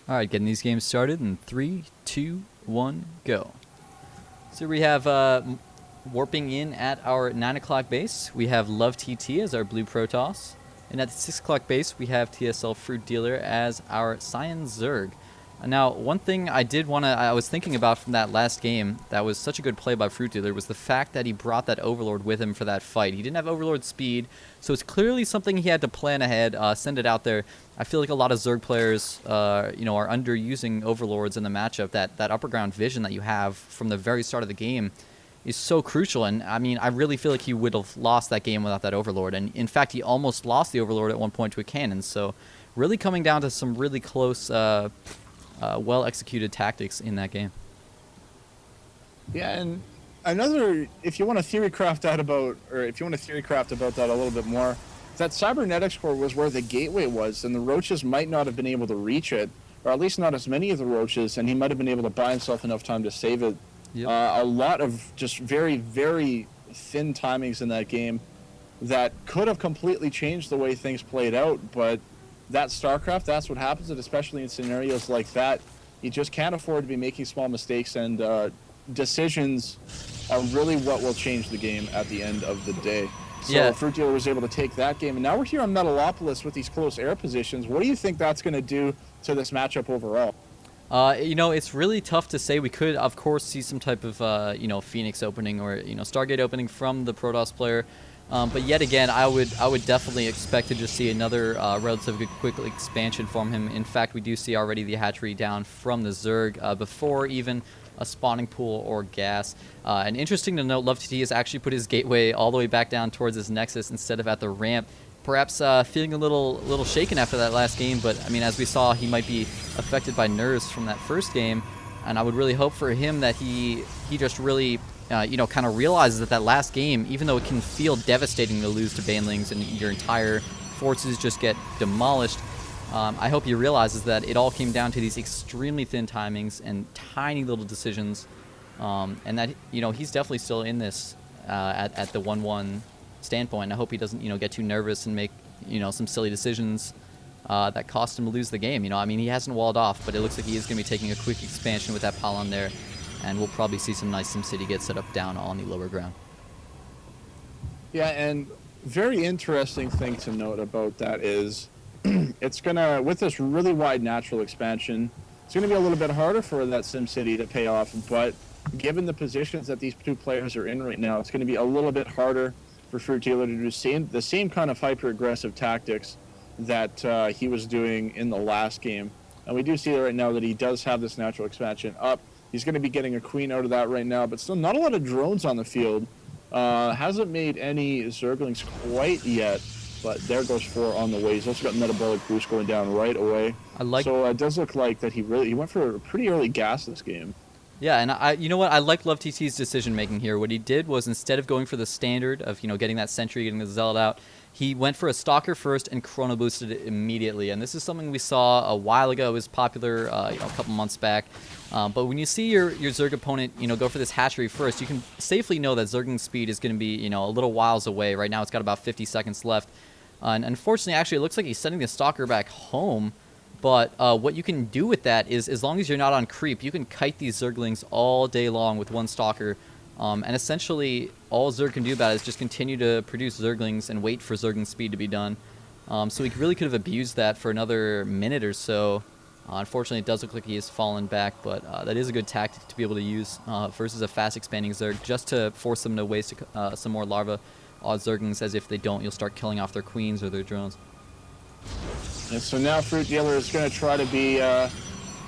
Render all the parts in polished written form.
All right, getting these games started in 3, 2, 1, go. So we have warping in at our 9 o'clock base. We have LoveTT as our blue Protoss. And at the 6 o'clock base, we have TSL.Fruitdealer as our Cyan Zerg. Now, one thing I was thinking about from that last game that was such a good play by FruitDealer was the fact that he brought that Overlord with him for that fight. He didn't have Overlord speed, so it's clearly something he had to plan ahead, send it out there. I feel like a lot of Zerg players, are underusing Overlords in the matchup. That upper ground vision that you have from the very start of the game is so crucial, and I mean, I really feel like he would have lost that game without that Overlord, and in fact, he almost lost the Overlord at one point to a cannon, so really coming down to some really close, well-executed tactics in that game. Yeah, and another, if you want to theory craft that about that a little bit more, that cybernetics core was where the gateway was, and the roaches might not have been able to reach it, or at least not as many of the roaches, and he might have been able to buy himself enough time to save it. Yep. A lot of just very, very thin timings in that game that could have completely changed the way things played out, but that StarCraft, that's what happens, and especially in scenarios like that, you just can't afford to be making small mistakes, and decisions are really what will change the game at the end of the day. So Yeah. FruitDealer was able to take that game, and now we're here on Metalopolis with these close air positions. What do you think that's going to do to this matchup overall? It's really tough to say. We could, of course, see some type of, Phoenix opening or, Stargate opening from the Protoss player. But yet again, I would definitely expect to just see another relatively quick expansion from him. In fact, we do see already the hatchery down from the Zerg before even a spawning pool or gas. And interesting to note, LoveTT has actually put his gateway all the way back down towards his Nexus instead of at the ramp. Perhaps feeling a little shaken after that last game, but I mean, as we saw, he might be affected by nerves from that first game, and I would really hope for him that he just really, kind of realizes that last game, even though it can feel devastating to lose to Banelings and your entire forces just get demolished, I hope he realizes that it all came down to these extremely thin timings and tiny little decisions, and that, he's definitely still in this at the 1-1 standpoint. I hope he doesn't, get too nervous and make, some silly decisions that cost him to lose the game. I mean, he hasn't walled off, but it looks like he is going to be taking a quick expansion with that pylon there, and we'll probably see some nice SimCity get set up down on the lower ground. Yeah, and very interesting thing to note about that is it's going to, with this really wide natural expansion, it's going to be a little bit harder for that SimCity to pay off, but given the positions that these two players are in right now, it's going to be a little bit harder for FruitDealer to do the same kind of hyper-aggressive tactics that he was doing in the last game. And we do see right now that he does have this natural expansion up. He's going to be getting a queen out of that right now, but still not a lot of drones on the field. Hasn't made any Zerglings quite yet, but there goes 4 on the way. He's also got metabolic boost going down right away. So it does look like that he went for a pretty early gas this game. Yeah, and you know what? I like LoveTT's decision-making here. What he did was, instead of going for the standard of, getting that Sentry, getting the Zealot out, he went for a Stalker first and Chrono Boosted it immediately. And this is something we saw a while ago. It was popular, a couple months back. But when you see your Zerg opponent, go for this hatchery first, you can safely know that Zergling speed is going to be, a little whiles away. Right now it's got about 50 seconds left. And unfortunately, actually, it looks like he's sending the Stalker back home. But what you can do with that is, as long as you're not on creep, you can kite these Zerglings all day long with one Stalker. And essentially, all Zerg can do about it is just continue to produce Zerglings and wait for Zergling speed to be done. So he really could have abused that for another minute or so. Unfortunately, it does look like he has fallen back, but that is a good tactic to be able to use versus a fast-expanding Zerg, just to force them to waste some more larva Zerglings, as if they don't, you'll start killing off their queens or their drones. And so now FruitDealer is going to try to be a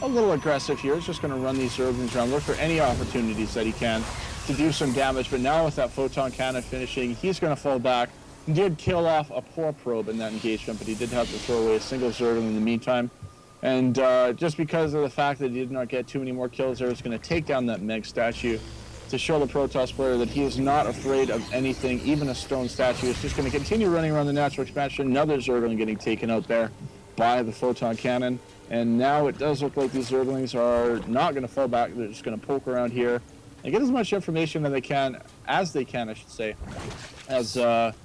little aggressive here. He's just going to run these Zerglings around, look for any opportunities that he can to do some damage. But now with that Photon Cannon finishing, he's going to fall back. He did kill off a poor probe in that engagement, but he did have to throw away a single Zergling in the meantime. And just because of the fact that he did not get too many more kills there, it's going to take down that Meg statue to show the Protoss player that he is not afraid of anything, even a stone statue. It's just going to continue running around the natural expansion. Another Zergling getting taken out there by the Photon Cannon. And now it does look like these Zerglings are not going to fall back. They're just going to poke around here and get as much information as they can, I should say. As at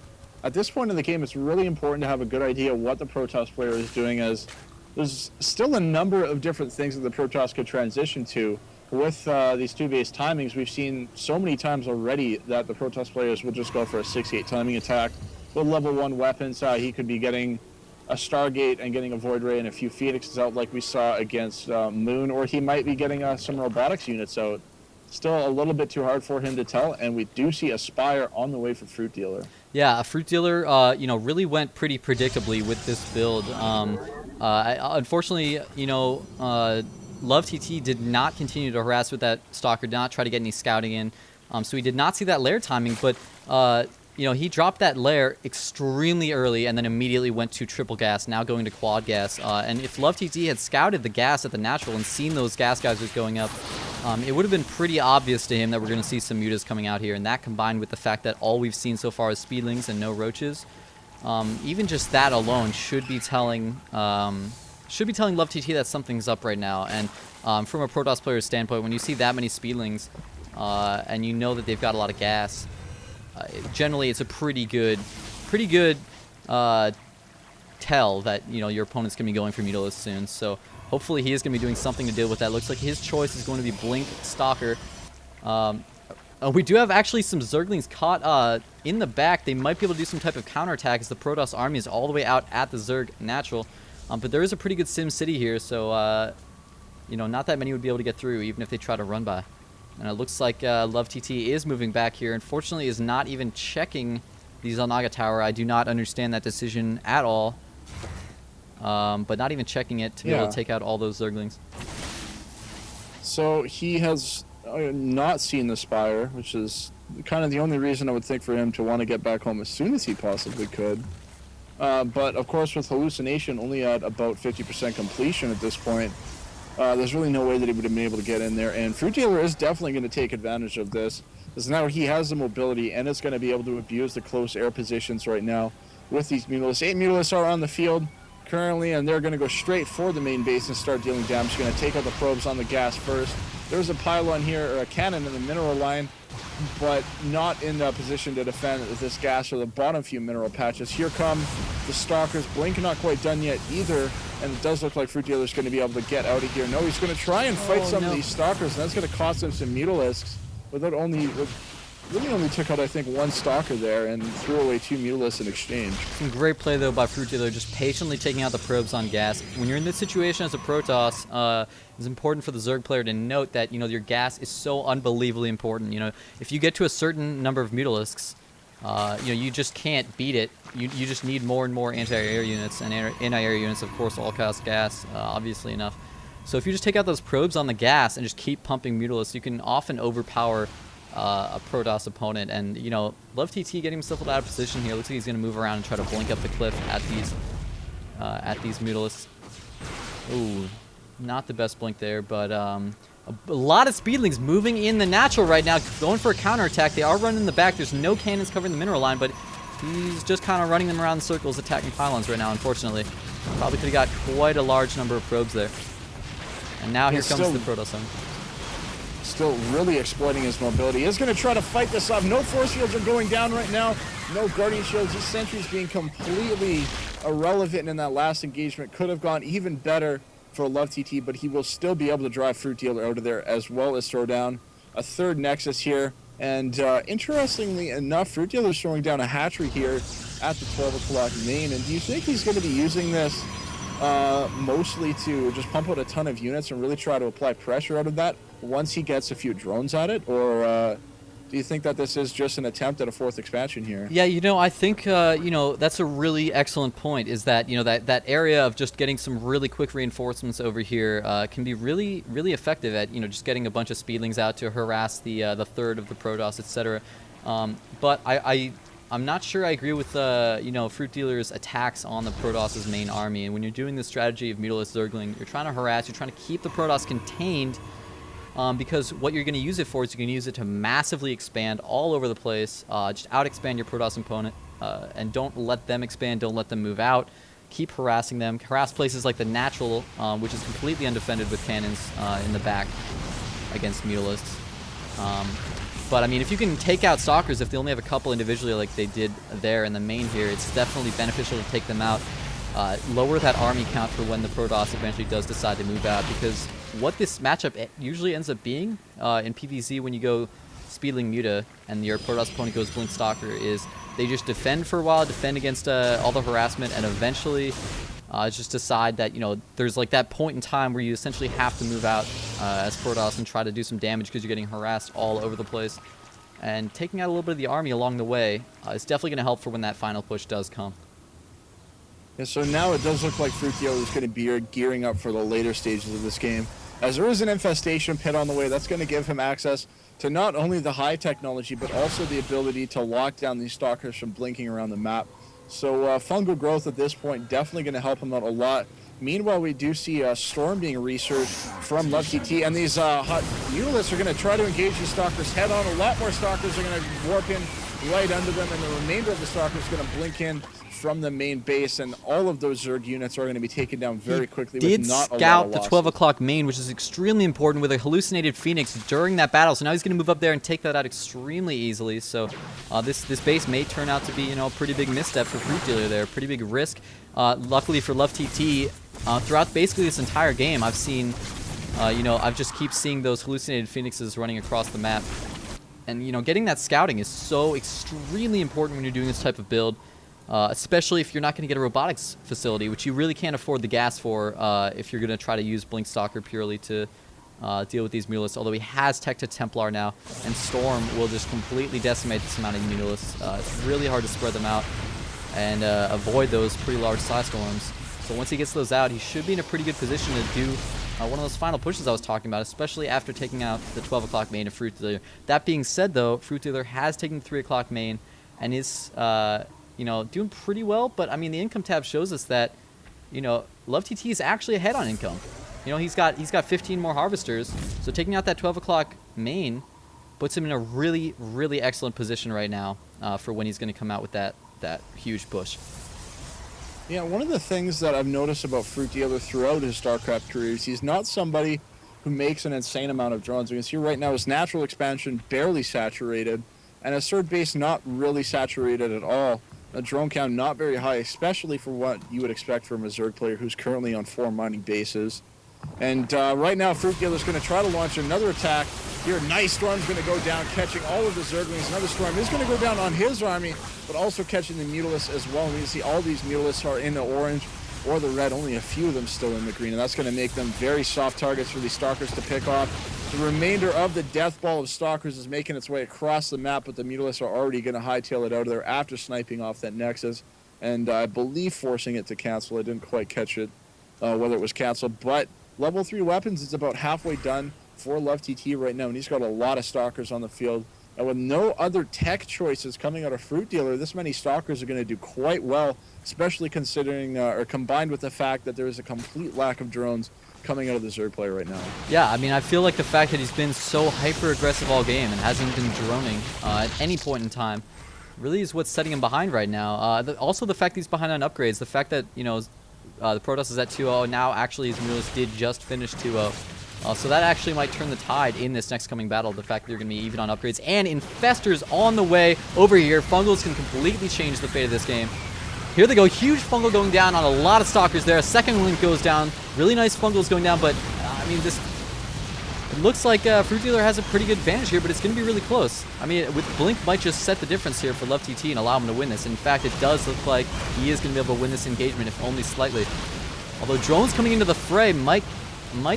this point in the game, it's really important to have a good idea what the Protoss player is doing, as there's still a number of different things that the Protoss could transition to. With these 2-base timings, we've seen so many times already that the Protoss players will just go for a 6-8 timing attack. With level 1 weapons, he could be getting a Stargate and getting a Void Ray and a few Phoenixes out like we saw against Moon, or he might be getting some robotics units out. Still a little bit too hard for him to tell, and we do see a Spire on the way for Fruit Dealer. Yeah, a Fruit Dealer, really went pretty predictably with this build. Unfortunately, LoveTT did not continue to harass with that Stalker, did not try to get any scouting in. So we did not see that lair timing, but, he dropped that lair extremely early and then immediately went to triple gas, now going to quad gas. And if LoveTT had scouted the gas at the natural and seen those gas geysers going up, it would have been pretty obvious to him that we're going to see some mutas coming out here. And that combined with the fact that all we've seen so far is speedlings and no roaches, even just that alone should be telling LoveTT that something's up right now. And from a Protoss player's standpoint, when you see that many speedlings and you know that they've got a lot of gas, generally it's a pretty good tell that your opponent's going to be going for Mutalisk soon. So hopefully he is going to be doing something to deal with that. Looks like his choice is going to be Blink Stalker. We do have actually some Zerglings caught in the back. They might be able to do some type of counterattack as the Protoss army is all the way out at the Zerg natural. But there is a pretty good Sim City here, so not that many would be able to get through even if they try to run by. And it looks like LoveTT is moving back here. Unfortunately, is not even checking the Xel'Naga Tower. I do not understand that decision at all. But not even checking it to be able to take out all those Zerglings. So he has not seen the Spire, which is kind of the only reason I would think for him to want to get back home as soon as he possibly could. But of course, with Hallucination only at about 50% completion at this point, there's really no way that he would have been able to get in there. And Fruit Dealer is definitely going to take advantage of this, because now he has the mobility and is going to be able to abuse the close air positions right now with these Mutalisks. 8 Mutalisks are on the field currently, and they're going to go straight for the main base and start dealing damage. Going to take out the probes on the gas first. There's a pylon here, or a cannon in the mineral line, but not in the position to defend this gas or the bottom few mineral patches. Here come the Stalkers. Blink not quite done yet either, and it does look like Fruit Dealer's going to be able to get out of here. No, he's going to try and fight some of these Stalkers, and that's going to cost him some Mutalisks. Really only took out, I think, 1 Stalker there and threw away 2 Mutalisks in exchange. Some great play, though, by Fruit Dealer, just patiently taking out the probes on gas. When you're in this situation as a Protoss, it's important for the Zerg player to note that, your gas is so unbelievably important. If you get to a certain number of Mutalisks, you just can't beat it. You just need more and more anti-air units, and anti-air units, of course, all cost gas, obviously enough. So if you just take out those probes on the gas and just keep pumping Mutalisks, you can often overpower a Protoss opponent. And LoveTT getting himself out of position here. Looks like he's going to move around and try to blink up the cliff at these Mutalisks. Ooh, not the best blink there, but a lot of speedlings moving in the natural right now, going for a counterattack. They are running in the back. There's no cannons covering the mineral line, but he's just kind of running them around in circles, attacking pylons right now, unfortunately. Probably could have got quite a large number of probes there. And now here comes the Protoss zone. Still really exploiting his mobility. He's going to try to fight this off. No force fields are going down right now. No guardian shields. These sentries being completely irrelevant in that last engagement. Could have gone even better for LoveTT, but he will still be able to drive Fruit Dealer out of there, as well as throw down a 3rd Nexus here. And interestingly enough, Fruit Dealer is throwing down a hatchery here at the 12 o'clock main. And do you think he's going to be using this mostly to just pump out a ton of units and really try to apply pressure out of that once he gets a few drones at it? Or do you think that this is just an attempt at a 4th expansion here? Yeah, I think, that's a really excellent point, is that, that area of just getting some really quick reinforcements over here can be really, really effective at, just getting a bunch of speedlings out to harass the 3rd of the Protoss, etc. But I'm not sure I agree with Fruit Dealer's attacks on the Protoss's main army. And when you're doing this strategy of Mutalisk Zergling, you're trying to harass, you're trying to keep the Protoss contained, because what you're going to use it for is you're going to use it to massively expand all over the place, just out-expand your Protoss opponent, and don't let them expand, don't let them move out. Keep harassing them. Harass places like the natural, which is completely undefended with cannons in the back against Mutalisks. But, I mean, if you can take out Stalkers, if they only have a couple individually like they did there in the main here, it's definitely beneficial to take them out. lower that army count for when the Protoss eventually does decide to move out, because what this matchup usually ends up being in PvZ when you go Speedling Muta and your Protoss opponent goes Blink Stalker is they just defend for a while, defend against all the harassment, and eventually just decide that, you know, there's like that point in time where you essentially have to move out as Protoss and try to do some damage because you're getting harassed all over the place. And taking out a little bit of the army along the way is definitely going to help for when that final push does come. Yeah, so now it does look like FruitDealer is going to be gearing up for the later stages of this game. As there is an infestation pit on the way, that's going to give him access to not only the high technology, but also the ability to lock down these stalkers from blinking around the map. So fungal growth at this point definitely going to help him out a lot. Meanwhile, we do see a Storm being researched from LoveTT, and these hot Mutalisks are going to try to engage these stalkers head on. A lot more stalkers are going to warp in right under them, and the remainder of the stalkers is going to blink in from the main base, and all of those Zerg units are going to be taken down very quickly with not a lot of losses. Did scout the 12 o'clock main, which is extremely important, with a hallucinated Phoenix during that battle. So now he's going to move up there and take that out extremely easily. So this base may turn out to be, you know, a pretty big misstep for FruitDealer there, pretty big risk. Luckily for LoveTT, throughout basically this entire game, I've seen, you know, I've just keep seeing those hallucinated Phoenixes running across the map. And, you know, getting that scouting is so extremely important when you're doing this type of build. Especially if you're not going to get a robotics facility, which you really can't afford the gas for if you're going to try to use Blink Stalker purely to deal with these Mutalisks. Although he has Tech to Templar now, and Storm will just completely decimate this amount of Mutalisks. It's really hard to spread them out and avoid those pretty large size storms. So once he gets those out, he should be in a pretty good position to do one of those final pushes I was talking about, especially after taking out the 12 o'clock main of FruitDealer. That being said, though, FruitDealer has taken 3 o'clock main and is you know, doing pretty well, but I mean, the income tab shows us that, you know, LoveTT is actually ahead on income. You know, he's got 15 more harvesters, so taking out that 12 o'clock main puts him in a really, really excellent position right now for when he's going to come out with that huge push. Yeah, one of the things that I've noticed about FruitDealer throughout his StarCraft career is he's not somebody who makes an insane amount of drones. You can see right now his natural expansion barely saturated, and his third base not really saturated at all. A drone count not very high, especially for what you would expect from a Zerg player who's currently on 4 mining bases. And right now, FruitDealer is going to try to launch another attack. Here, nice Storm's going to go down, catching all of the Zerglings. Another Storm is going to go down on his army, but also catching the Mutalisks as well. And you can see all these Mutalisks are in the orange or the red, only a few of them still in the green, and that's going to make them very soft targets for these Stalkers to pick off. The remainder of the death ball of Stalkers is making its way across the map, but the Mutalisks are already going to hightail it out of there after sniping off that Nexus, and I believe forcing it to cancel. I didn't quite catch it, whether it was canceled, but level 3 weapons is about halfway done for LoveTT right now, and he's got a lot of Stalkers on the field. And with no other tech choices coming out of FruitDealer, this many Stalkers are going to do quite well, especially considering, or combined with the fact that there is a complete lack of drones coming out of the Zerg player right now. Yeah, I mean, I feel like the fact that he's been so hyper-aggressive all game and hasn't been droning at any point in time really is what's setting him behind right now. Also, the fact that he's behind on upgrades, the fact that, you know, the Protoss is at 2-0, now actually his Mutalisks did just finish 2-0. So that actually might turn the tide in this next coming battle, the fact that they're going to be even on upgrades. And Infestors on the way over here. Fungals can completely change the fate of this game. Here they go. Huge Fungal going down on a lot of Stalkers there. A second link goes down. Really nice Fungals going down, but I mean, it looks like FruitDealer has a pretty good advantage here, but it's going to be really close. I mean, with Blink might just set the difference here for LoveTT and allow him to win this. In fact, it does look like he is going to be able to win this engagement, if only slightly. Although drones coming into the fray might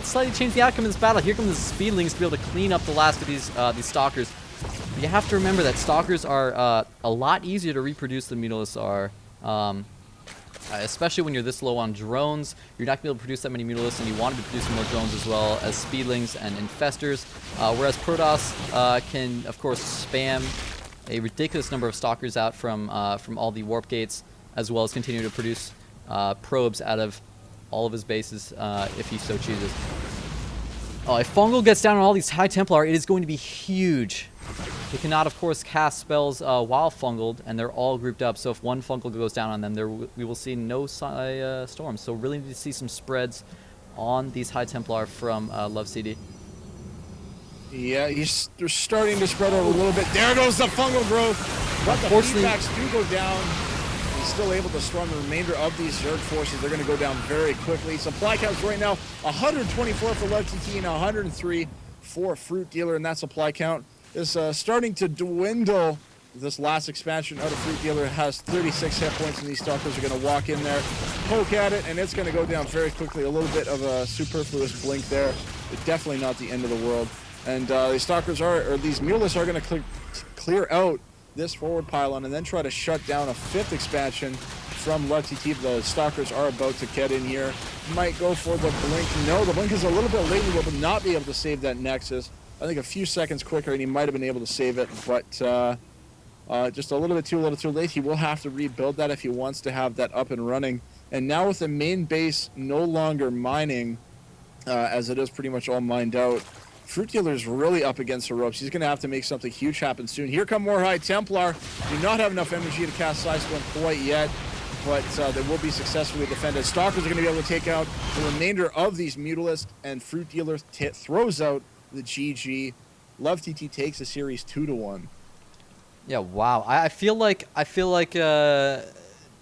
slightly change the outcome of this battle. Here come the Speedlings to be able to clean up the last of these Stalkers. But you have to remember that Stalkers are a lot easier to reproduce than Mutalisks are. Especially when you're this low on drones, you're not going to be able to produce that many Mutalisks, and you want to be producing more drones as well as Speedlings and Infestors. Whereas Protoss can, of course, spam a ridiculous number of Stalkers out from all the warp gates, as well as continue to produce probes out of all of his bases if he so chooses. If Fungal gets down on all these High Templar, it is going to be huge. He cannot, of course, cast spells while fungled, and they're all grouped up. So if one fungal goes down on them, we will see no storms. So really need to see some spreads on these High Templar from LoveTT. Yeah, they're starting to spread out a little bit. There goes the fungal growth. But the feedbacks do go down. still able to storm the remainder of these Zerg forces. They're going to go down very quickly. Supply counts right now 124 for LoveTT and 103 for Fruit Dealer, and that supply count is starting to dwindle. This last expansion out of Fruit Dealer has 36 hit points, and these Stalkers are going to walk in there, poke at it, and it's going to go down very quickly. A little bit of a superfluous blink there, but definitely not the end of the world. And these Stalkers these Mutalisks are going to clear out this forward pylon and then try to shut down a 5th expansion from LoveTT. The Stalkers are about to get in here. Might go for the blink. No, the blink is a little bit late. He will not be able to save that Nexus. I think a few seconds quicker and he might have been able to save it, but just a little bit too late. He will have to rebuild that if he wants to have that up and running. And now with the main base no longer mining, as it is pretty much all mined out, Fruit Dealer is really up against the ropes. He's going to have to make something huge happen soon. Here come more High Templar. Do not have enough energy to cast Sidestorm quite yet, but they will be successfully defended. Stalkers are going to be able to take out the remainder of these Mutalisks, and Fruit Dealer throws out the GG. LoveTT takes the series 2-1. Yeah, wow. I feel like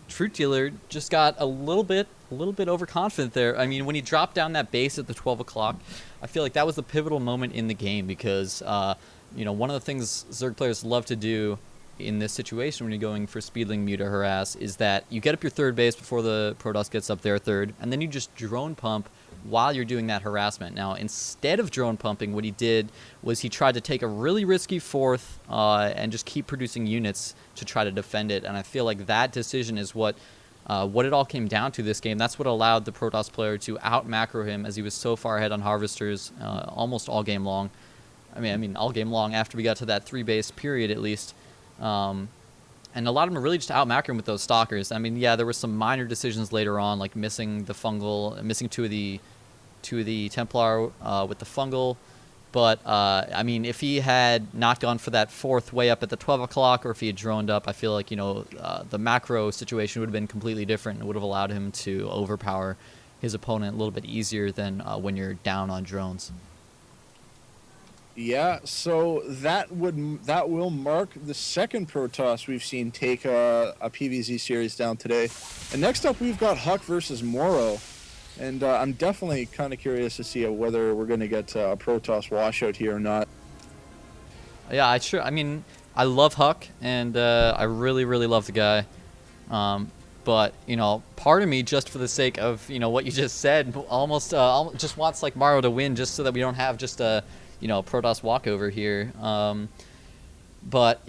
Fruit Dealer just got a little bit overconfident there. I mean, when he dropped down that base at the 12 o'clock, I feel like that was the pivotal moment in the game because, one of the things Zerg players love to do in this situation when you're going for Speedling Muta Harass is that you get up your third base before the Protoss gets up their third, and then you just drone pump while you're doing that harassment. Now, instead of drone pumping, what he did was he tried to take a really risky fourth and just keep producing units to try to defend it, and I feel like that decision is what it all came down to this game. That's what allowed the Protoss player to out-macro him as he was so far ahead on Harvesters almost all game long. I mean, all game long after we got to that 3-base period at least. And a lot of them were really just out-macro him with those Stalkers. I mean, yeah, there were some minor decisions later on, like missing the fungal, missing two of the Templar with the fungal. But, I mean, if he had not gone for that fourth way up at the 12 o'clock or if he had droned up, I feel like, the macro situation would have been completely different. It would have allowed him to overpower his opponent a little bit easier than when you're down on drones. Yeah, so that will mark the second Protoss we've seen take a PvZ series down today. And next up, we've got Huck versus Moro. And I'm definitely kind of curious to see whether we're going to get a Protoss washout here or not. Yeah, I mean, I love Huck, and I really, really love the guy. But, part of me, just for the sake of, what you just said, almost just wants, like, Maro to win just so that we don't have just a, Protoss walkover here. But,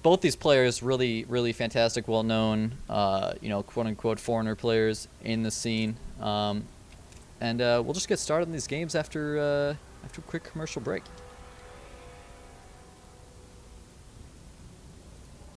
both these players really, really fantastic, well-known, quote-unquote foreigner players in the scene. And we'll just get started in these games after a quick commercial break.